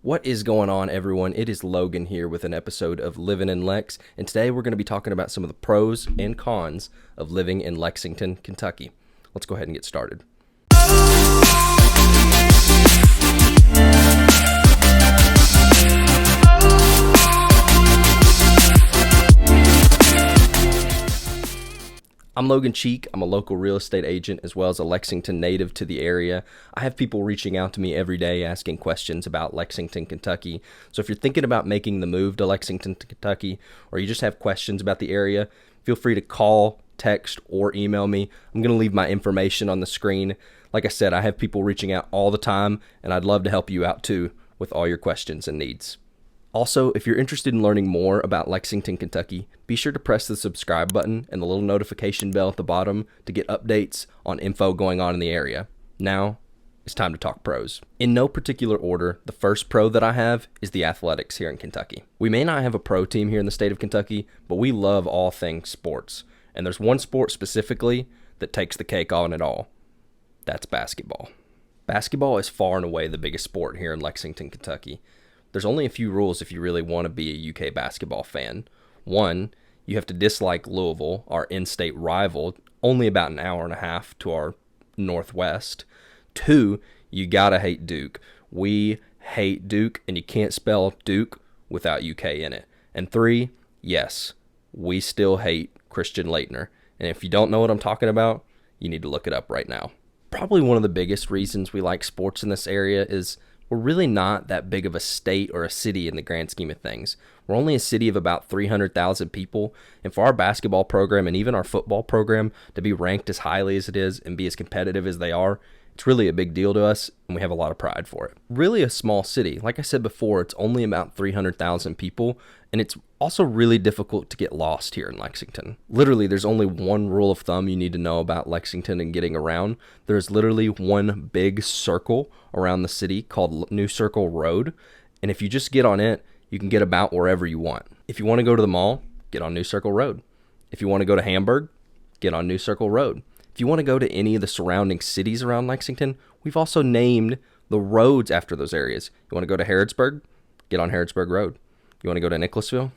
What is going on, everyone? It is Logan here with an episode of Living in Lex, and today we're going to be talking about some of the pros and cons of living in Lexington, Kentucky. Let's go ahead and get started. I'm Logan Cheek. I'm a local real estate agent as well as a Lexington native to the area. I have people reaching out to me every day asking questions about Lexington, Kentucky. So if you're thinking about making the move to Lexington, Kentucky, or you just have questions about the area, feel free to call, text, or email me. I'm going to leave my information on the screen. Like I said, I have people reaching out all the time, and I'd love to help you out too with all your questions and needs. Also, if you're interested in learning more about Lexington, Kentucky, be sure to press the subscribe button and the little notification bell at the bottom to get updates on info going on in the area. Now, it's time to talk pros. In no particular order, the first pro that I have is the athletics here in Kentucky. We may not have a pro team here in the state of Kentucky, but we love all things sports. And there's one sport specifically that takes the cake on it all. That's basketball. Basketball is far and away the biggest sport here in Lexington, Kentucky. There's only a few rules if you really want to be a UK basketball fan. One, you have to dislike Louisville, our in-state rival, only about an hour and a half to our northwest. Two, you gotta hate Duke. We hate Duke, and you can't spell Duke without UK in it. And three, yes, we still hate Christian Laettner. And if you don't know what I'm talking about, you need to look it up right now. Probably one of the biggest reasons we like sports in this area is we're really not that big of a state or a city in the grand scheme of things. We're only a city of about 300,000 people, and for our basketball program and even our football program to be ranked as highly as it is and be as competitive as they are, it's really a big deal to us, and we have a lot of pride for it. Really a small city. Like I said before, it's only about 300,000 people, and it's also really difficult to get lost here in Lexington. Literally, there's only one rule of thumb you need to know about Lexington and getting around. There's literally one big circle around the city called New Circle Road, and if you just get on it, you can get about wherever you want. If you want to go to the mall, get on New Circle Road. If you want to go to Hamburg, get on New Circle Road. If you want to go to any of the surrounding cities around Lexington, we've also named the roads after those areas. You want to go to Harrodsburg? Get on Harrodsburg Road. You want to go to Nicholasville?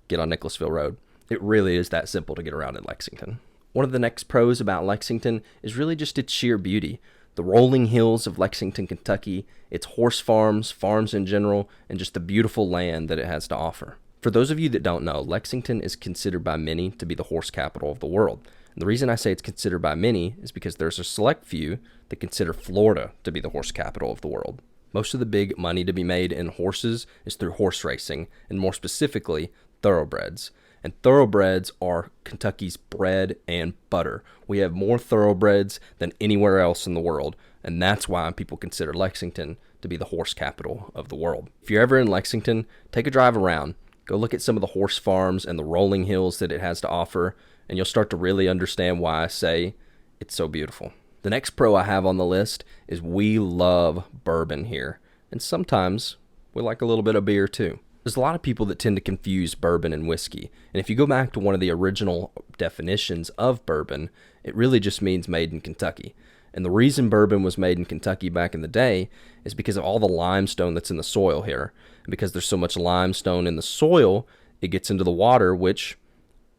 Get on Nicholasville Road. It really is that simple to get around in Lexington. One of the next pros about Lexington is really just its sheer beauty. The rolling hills of Lexington, Kentucky, its horse farms, farms in general, and just the beautiful land that it has to offer. For those of you that don't know, Lexington is considered by many to be the horse capital of the world. And the reason I say it's considered by many is because there's a select few that consider Florida to be the horse capital of the world. Most of the big money to be made in horses is through horse racing, and more specifically, thoroughbreds. And thoroughbreds are Kentucky's bread and butter. We have more thoroughbreds than anywhere else in the world, and that's why people consider Lexington to be the horse capital of the world. If you're ever in Lexington, take a drive around. Go look at some of the horse farms and the rolling hills that it has to offer, and you'll start to really understand why I say it's so beautiful. The next pro I have on the list is we love bourbon here, and sometimes we like a little bit of beer too. There's a lot of people that tend to confuse bourbon and whiskey, and if you go back to one of the original definitions of bourbon, it really just means made in Kentucky. And the reason bourbon was made in Kentucky back in the day is because of all the limestone that's in the soil here. And because there's so much limestone in the soil, it gets into the water, which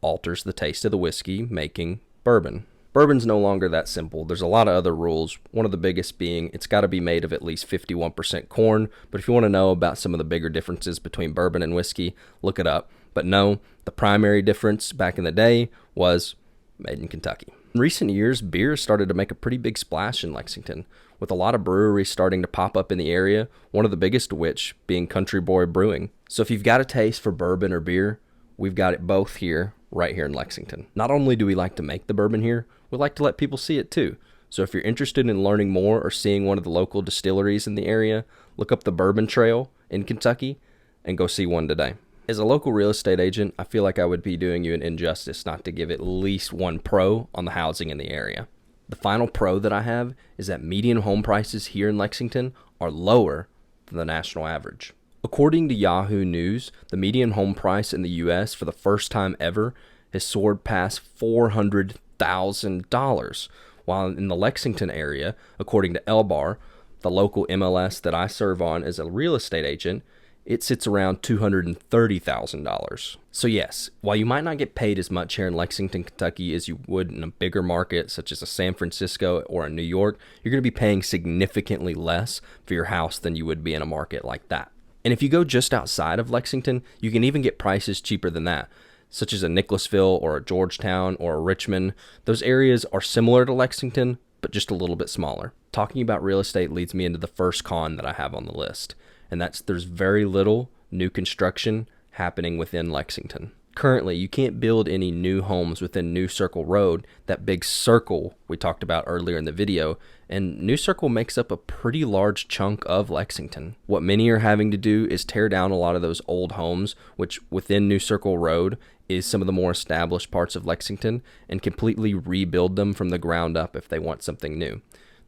alters the taste of the whiskey, making bourbon. Bourbon's no longer that simple. There's a lot of other rules, one of the biggest being it's got to be made of at least 51% corn. But if you want to know about some of the bigger differences between bourbon and whiskey, look it up. But no, the primary difference back in the day was made in Kentucky. In recent years, beer started to make a pretty big splash in Lexington, with a lot of breweries starting to pop up in the area, one of the biggest of which being Country Boy Brewing. So if you've got a taste for bourbon or beer, we've got it both here, right here in Lexington. Not only do we like to make the bourbon here, we like to let people see it too. So if you're interested in learning more or seeing one of the local distilleries in the area, look up the Bourbon Trail in Kentucky and go see one today. As a local real estate agent, I feel like I would be doing you an injustice not to give at least one pro on the housing in the area. The final pro that I have is that median home prices here in Lexington are lower than the national average. According to Yahoo News, the median home price in the U.S. for the first time ever has soared past $400,000, while in the Lexington area, according to LBAR, The local MLS that I serve on as a real estate agent, it sits around $230,000. So yes, while you might not get paid as much here in Lexington, Kentucky as you would in a bigger market such as a San Francisco or a New York, you're going to be paying significantly less for your house than you would be in a market like that. And if you go just outside of Lexington, you can even get prices cheaper than that, such as a Nicholasville or a Georgetown or a Richmond. Those areas are similar to Lexington, but just a little bit smaller. Talking about real estate leads me into the first con that I have on the list, and that's there's very little new construction happening within Lexington. Currently, you can't build any new homes within New Circle Road, that big circle we talked about earlier in the video, and New Circle makes up a pretty large chunk of Lexington. What many are having to do is tear down a lot of those old homes, which within New Circle Road is some of the more established parts of Lexington, and completely rebuild them from the ground up if they want something new.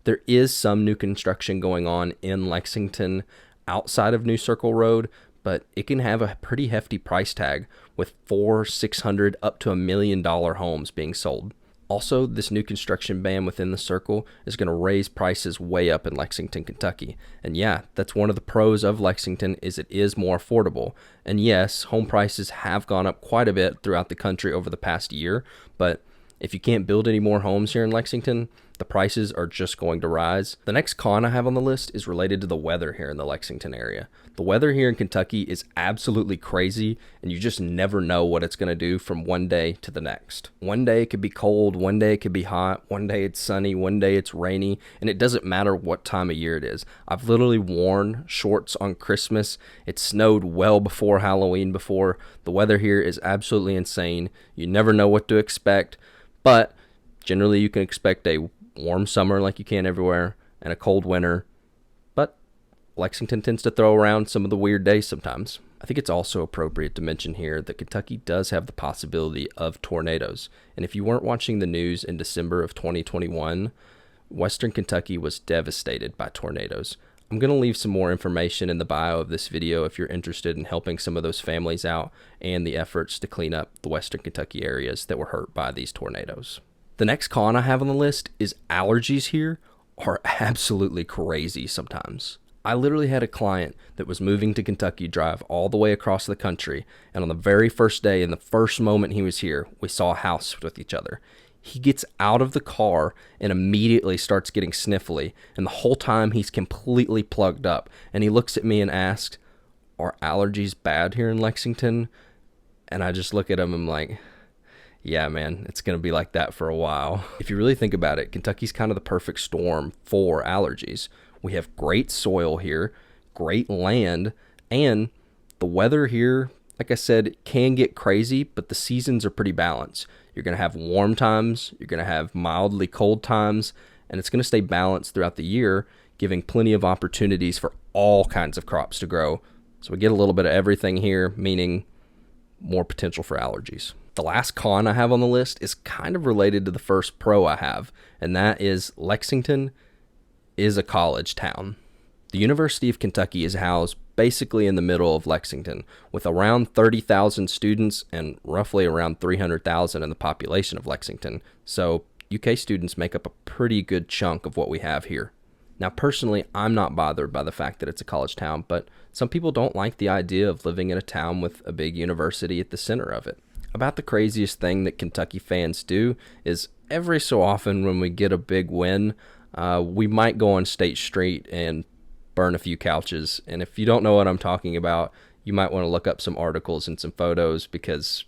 There is some new construction going on in Lexington outside of New Circle Road, but it can have a pretty hefty price tag with $400,000, $600,000 up to $1 million homes being sold. Also, this new construction ban within the circle is going to raise prices way up in Lexington, Kentucky. And yeah, that's one of the pros of Lexington is it is more affordable. And yes, home prices have gone up quite a bit throughout the country over the past year, but if you can't build any more homes here in Lexington, the prices are just going to rise. The next con I have on the list is related to the weather here in the Lexington area. The weather here in Kentucky is absolutely crazy, and you just never know what it's going to do from one day to the next. One day it could be cold, one day it could be hot, one day it's sunny, one day it's rainy, and it doesn't matter what time of year it is. I've literally worn shorts on Christmas. It snowed well before Halloween before. The weather here is absolutely insane. You never know what to expect, but generally you can expect a warm summer like you can everywhere and a cold winter, but Lexington tends to throw around some of the weird days sometimes. I think it's also appropriate to mention here that Kentucky does have the possibility of tornadoes, and if you weren't watching the news in December of 2021, Western Kentucky was devastated by tornadoes. I'm going to leave some more information in the bio of this video if you're interested in helping some of those families out and the efforts to clean up the Western Kentucky areas that were hurt by these tornadoes. The next con I have on the list is allergies here are absolutely crazy sometimes. I literally had a client that was moving to Kentucky, drive all the way across the country, and on the very first day, in the first moment he was here, we saw a house with each other. He gets out of the car and immediately starts getting sniffly, and the whole time he's completely plugged up, and he looks at me and asks, "Are allergies bad here in Lexington?" And I just look at him and I'm like, yeah, man, it's going to be like that for a while. If you really think about it, Kentucky's kind of the perfect storm for allergies. We have great soil here, great land, and the weather here, like I said, can get crazy, but the seasons are pretty balanced. You're going to have warm times, you're going to have mildly cold times, and it's going to stay balanced throughout the year, giving plenty of opportunities for all kinds of crops to grow. So we get a little bit of everything here, meaning more potential for allergies. The last con I have on the list is kind of related to the first pro I have, and that is Lexington is a college town. The University of Kentucky is housed basically in the middle of Lexington, with around 30,000 students and roughly around 300,000 in the population of Lexington. So UK students make up a pretty good chunk of what we have here. Now, personally, I'm not bothered by the fact that it's a college town, but some people don't like the idea of living in a town with a big university at the center of it. About the craziest thing that Kentucky fans do is every so often when we get a big win, we might go on State Street and burn a few couches. And if you don't know what I'm talking about, you might want to look up some articles and some photos because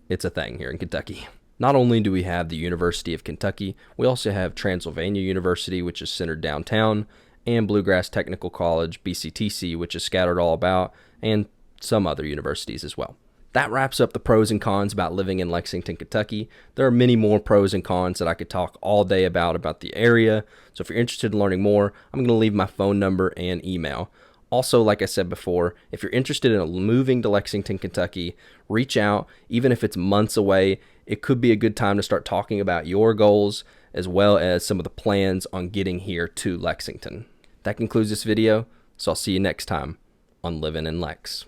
it's a thing here in Kentucky. Not only do we have the University of Kentucky, we also have Transylvania University, which is centered downtown, and Bluegrass Technical College, BCTC, which is scattered all about, and some other universities as well. That wraps up the pros and cons about living in Lexington, Kentucky. There are many more pros and cons that I could talk all day about the area. So if you're interested in learning more, I'm going to leave my phone number and email. Also, like I said before, if you're interested in moving to Lexington, Kentucky, reach out. Even if it's months away, it could be a good time to start talking about your goals as well as some of the plans on getting here to Lexington. That concludes this video, so I'll see you next time on Living in Lex.